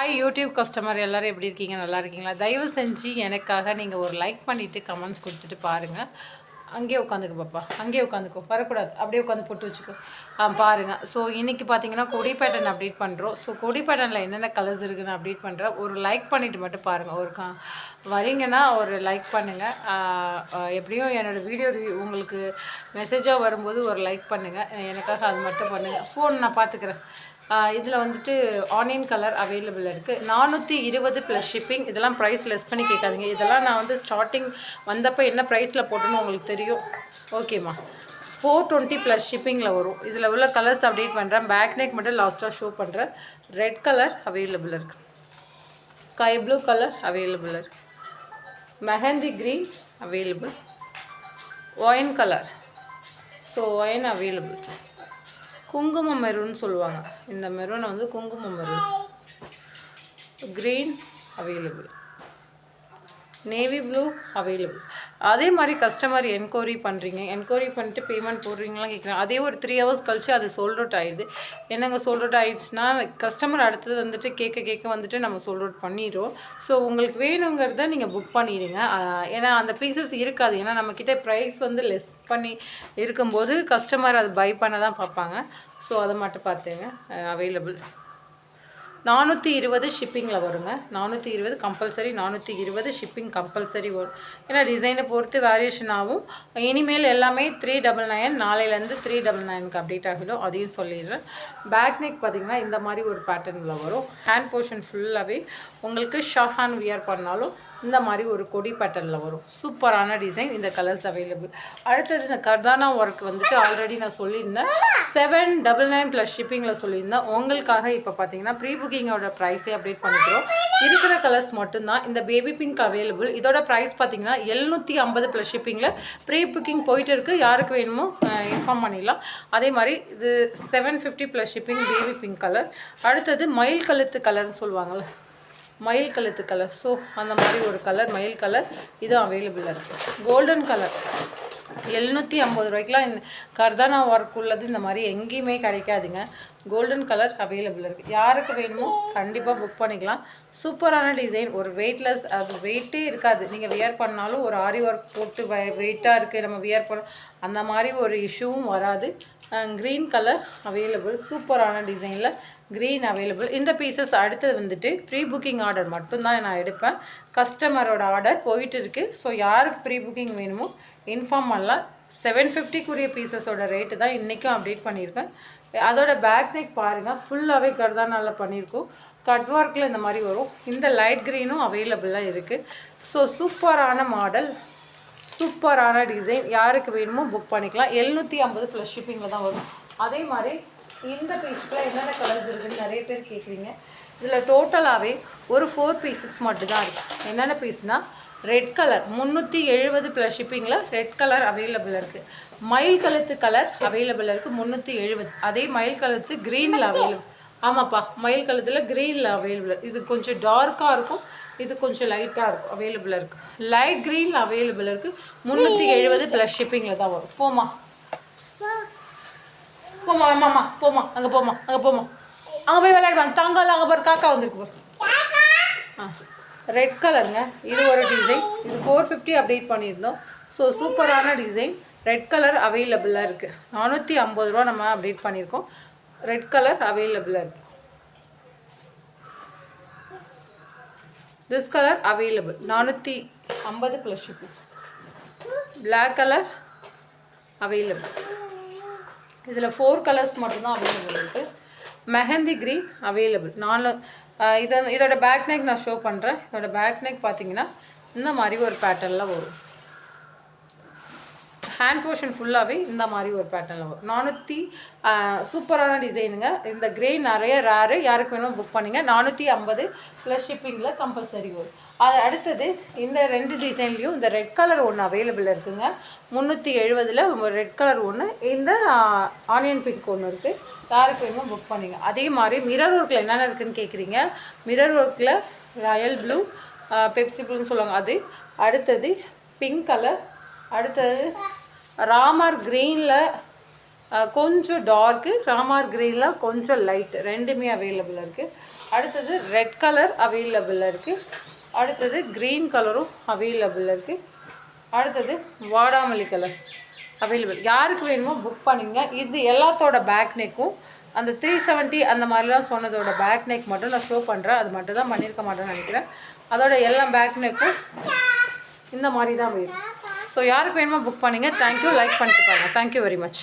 Hi YouTube customer எல்லோரும் எப்படி இருக்கீங்க? நல்லா இருக்கீங்களா? தயவு செஞ்சு எனக்காக நீங்கள் ஒரு லைக் பண்ணிவிட்டு கமெண்ட்ஸ் கொடுத்துட்டு பாருங்கள். அங்கேயே உட்காந்துக்கு பாப்பா, அங்கேயே உட்காந்துக்கோ, வரக்கூடாது, அப்படியே உட்காந்து போட்டு வச்சுக்கோ. பாருங்கள். ஸோ இன்றைக்கி பார்த்தீங்கன்னா கொடி பேட்டர்ன் அப்டேட் பண்ணுறோம். ஸோ கொடி பேட்டர்னில் என்னென்ன கலர்ஸ் இருக்குன்னு அப்டேட் பண்ணுறேன். ஒரு லைக் பண்ணிவிட்டு மட்டும் பாருங்கள். ஒரு வரீங்கன்னா ஒரு லைக் பண்ணுங்கள். எப்படியும் என்னோடய வீடியோ உங்களுக்கு மெசேஜாக வரும்போது ஒரு லைக் பண்ணுங்கள். எனக்காக அது மட்டும் பண்ணுங்கள். ஃபோன் நான் பார்த்துக்கிறேன். இதில் வந்துட்டு ஆனியன் கலர் அவைலபிள் இருக்குது. 420 ப்ளஸ் ஷிப்பிங். இதெல்லாம் ப்ரைஸ் லெஸ் பண்ணி கேட்காதீங்க. இதெல்லாம் நான் வந்து ஸ்டார்டிங் வந்தப்போ என்ன ப்ரைஸில் போட்டேன்னு உங்களுக்கு தெரியும். ஓகேம்மா. 420 ப்ளஸ் ஷிப்பிங்கில் வரும். இதில் உள்ள கலர்ஸ் அப்டேட் பண்ணுறேன். பேக் நெக் மட்டும் லாஸ்ட்டாக ஷோ பண்ணுறேன். ரெட் கலர் அவைலபிள் இருக்குது. ஸ்கை ப்ளூ கலர் அவைலபிள் இருக்குது. Mehndi green available. Wine colour. So wine available. குங்குமம் மெரூன்னு சொல்லுவாங்க. இந்த மெரூனை வந்து குங்குமம் maroon. Green available. Navy blue available. அதே மாதிரி கஸ்டமர் என்கொயரி பண்ணுறீங்க, என்கொயரி பண்ணிட்டு பேமெண்ட் போடுறீங்களாம் கேட்குறேன். அதே ஒரு 3 ஹவர்ஸ் கழிச்சு அது சோல்ட் அவுட் ஆகிடுது. என்னங்க சோல்ட் அவுட் ஆகிடுச்சுன்னா கஸ்டமர் அடுத்தது வந்துட்டு கேட்க வந்துட்டு நம்ம சோல்ட் அவுட் பண்ணிடுறோம். ஸோ உங்களுக்கு வேணுங்கிறத நீங்கள் புக் பண்ணிடுங்க. ஏன்னா அந்த பீசஸ் இருக்காது. ஏன்னா நம்மக்கிட்ட ப்ரைஸ் வந்து லெஸ் பண்ணி இருக்கும்போது கஸ்டமர் அது பை பண்ண தான் பார்ப்பாங்க. ஸோ அதை மட்டும் பார்த்துங்க. அவைலபிள் 420 ஷிப்பிங்கில் வருங்க. 420 கம்பல்சரி. 420 ஷிப்பிங் கம்பல்சரி வரும். ஏன்னா டிசைனை பொறுத்து வேரியேஷன் ஆகும். இனிமேல் எல்லாமே 399. நாளையிலேருந்து 399க்கு அப்டேட் ஆகிடும். அதையும் சொல்லிடுறேன். பேக் நெக் பார்த்திங்கன்னா இந்த மாதிரி ஒரு பேட்டர்னில் வரும். ஹேண்ட் போர்ஷன் ஃபுல்லாகவே உங்களுக்கு ஷார்ட் ஹேண்ட் வியர் பண்ணாலும் இந்த மாதிரி ஒரு கொடி பேட்டர்னில் வரும். சூப்பரான டிசைன். இந்த கலர்ஸ் அவைலபிள். அடுத்தது இந்த கர்தானா ஒர்க் வந்துட்டு ஆல்ரெடி நான் சொல்லியிருந்தேன். 799 ப்ளஸ் ஷிப்பிங்கில் சொல்லியிருந்தேன். உங்களுக்காக இப்போ பார்த்தீங்கன்னா ப்ரீ புக்கிங்கோட ப்ரைஸே அப்டேட் பண்ணிக்கிறோம். இருக்கிற கலர்ஸ் மட்டும்தான். இந்த பேபி பிங்க் அவைலபிள். இதோட ப்ரைஸ் பார்த்தீங்கன்னா 750 ப்ளஸ் ஷிப்பிங்கில் ப்ரீ புக்கிங் போயிட்டு இருக்குது. யாருக்கு வேணுமோ இன்ஃபார்ம் பண்ணிடலாம். அதே மாதிரி இது 750 plus shipping baby pink colour. அடுத்தது மயில் கழுத்து கலர்னு சொல்லுவாங்கள்ல, மயில் கழுத்து கலர். ஸோ அந்த மாதிரி ஒரு கலர் மயில் கலர் இதுவும் அவைலபிளாக இருக்குது. கோல்டன் கலர் 750 ரூபாய்க்குலாம் இந்த கர்தானா ஒர்க் உள்ளது இந்த மாதிரி எங்கேயுமே கிடைக்காதுங்க. கோல்டன் கலர் அவைலபிள் இருக்குது. யாருக்கு வேணுமோ கண்டிப்பாக புக் பண்ணிக்கலாம். சூப்பரான டிசைன். ஒரு வெயிட்லெஸ், அது வெயிட்டே இருக்காது. நீங்கள் வியர் பண்ணாலும் ஒரு ஆரி ஒர்க் போட்டு வெயிட்டாக இருக்குது நம்ம வியர் பண்ண அந்த மாதிரி ஒரு இஷ்யூவும் வராது. Green colour available. சூப்பரான டிசைனில் க்ரீன் அவைலபிள். இந்த பீசஸ் அடுத்தது வந்துட்டு ப்ரீ புக்கிங் ஆர்டர் மட்டும்தான் நான் எடுப்பேன். கஸ்டமரோட ஆர்டர் போயிட்டு இருக்குது. ஸோ யாருக்கு ப்ரீ புக்கிங் வேணுமோ இன்ஃபார்ம் பண்ணலாம். 750க்குரிய பீசஸோட ரேட்டு தான் இன்றைக்கும் அப்டேட் பண்ணியிருக்கேன். அதோட பேக் நெக் பாருங்கள், ஃபுல்லாகவே கர்தானால பண்ணியிருக்கோம். கட் ஒர்க்கில் இந்த மாதிரி வரும். இந்த லைட் க்ரீனும் அவைலபிளாக இருக்குது. ஸோ சூப்பரான மாடல், சூப்பரான டிசைன். யாருக்கு வேணுமோ புக் பண்ணிக்கலாம். 750 ப்ளஸ் ஷிப்பிங்கில் தான் வரும். அதே மாதிரி இந்த பீஸில் என்னென்ன கலர்ஸ் இருக்குதுன்னு நிறைய பேர் கேட்குறீங்க. இதில் டோட்டலாகவே ஒரு 4 பீசஸ் மட்டும்தான் இருக்குது. என்னென்ன பீஸ்னால் ரெட் கலர் 370 ப்ளஸ் ஷிப்பிங்கில் ரெட் கலர் அவைலபிள் இருக்குது. மயில் கழுத்து கலர் அவைலபிள் இருக்குது 370. அதே மயில் கழுத்து க்ரீனில் அவைலபிள். ஆமாப்பா, மயில் கழுத்தில் க்ரீனில் அவைலபிள். இது கொஞ்சம் டார்க்காக இருக்கும், இது கொஞ்சம் லைட்டாக இருக்கும். அவைலபிளாக இருக்குது. லைட் க்ரீனில் அவைலபிள் இருக்குது. 370 ப்ளஸ் ஷிப்பிங்கில் தான் வரும். போமா போமா ஆமாம்மா, போமா அங்கே போமா, அங்கே போமா, அங்கே போய் விளையாடுவாங்க. தாங்கால அங்கே பாரு, காக்கா வந்திருக்கு பாரு. ரெட் கலருங்க. இது ஒரு டிசைன். இது 450 அப்டேட் பண்ணியிருந்தோம். ஸோ சூப்பரான டிசைன். ரெட் கலர் அவைலபிளாக இருக்குது. 450 ரூபா நம்ம அப்டேட் பண்ணியிருக்கோம். ரெட் கலர் அவைலபிளாக இருக்குது. This colour available 450 plus shipping. Black colour available. இதில் 4 கலர்ஸ் மட்டும்தான் அவைலபிள் இருக்குது. Mehndi green available. இதோட பேக் நெக் நான் ஷோ பண்ணுறேன். இதோட பேக் நெக் பார்த்தீங்கன்னா இந்த மாதிரி ஒரு பேட்டர்னில் வரும். ஹேண்ட் போர்ஷன் ஃபுல்லாகவே இந்த மாதிரி ஒரு பேட்டர்னில் வரும். 400 சூப்பரான டிசைனுங்க. இந்த க்ரே நிறைய ரேரு. யாருக்கு வேணும் புக் பண்ணிங்க. 450 ப்ளஸ் ஷிப்பிங்கில் கம்பல்சரி வரும். அது அடுத்தது இந்த 2 டிசைன்லேயும் இந்த ரெட் கலர் ஒன்று அவைலபிள் இருக்குதுங்க. 370 ரெட் கலர் ஒன்று, இந்த ஆனியன் பிங்க் ஒன்று இருக்குது. யாருக்கு வேணுமோ புக் பண்ணிங்க. அதே மாதிரி மிரர் ஒர்க்கில் என்னென்ன இருக்குதுன்னு கேட்குறீங்க. மிரர் ஒர்க்கில் ராயல் ப்ளூ, பெப்சி ப்ளூன்னு சொல்லுவாங்க அது. அடுத்தது பிங்க் கலர். அடுத்தது ராமர் க்ரீனில் கொஞ்சம் டார்க்கு, ராமர் க்ரீனில் கொஞ்சம் லைட், ரெண்டுமே அவைலபிளாக இருக்குது. அடுத்தது ரெட் கலர் அவைலபிளில் இருக்குது. அடுத்தது க்ரீன் கலரும் அவைலபிளில் இருக்குது. அடுத்தது வாடாமல்லி கலர் அவைலபிள். யாருக்கு வேணுமோ புக் பண்ணிங்க. இது எல்லாத்தோட பேக் நெக்கும் அந்த 370 அந்த மாதிரிலாம் சொன்னதோட பேக் நெக் மட்டும் நான் ஷோ பண்ணுறேன். அது மட்டும் தான் பண்ணியிருக்க மாட்டேன்னு நினைக்கிறேன். அதோட எல்லா பேக் நெக்கும் இந்த மாதிரி தான் வேணும். ஸோ யாருக்கு வேணுமோ புக் பண்ணிங்க. தேங்க்யூ. லைக் பண்ணிட்டு பாருங்கள். Thank you very much.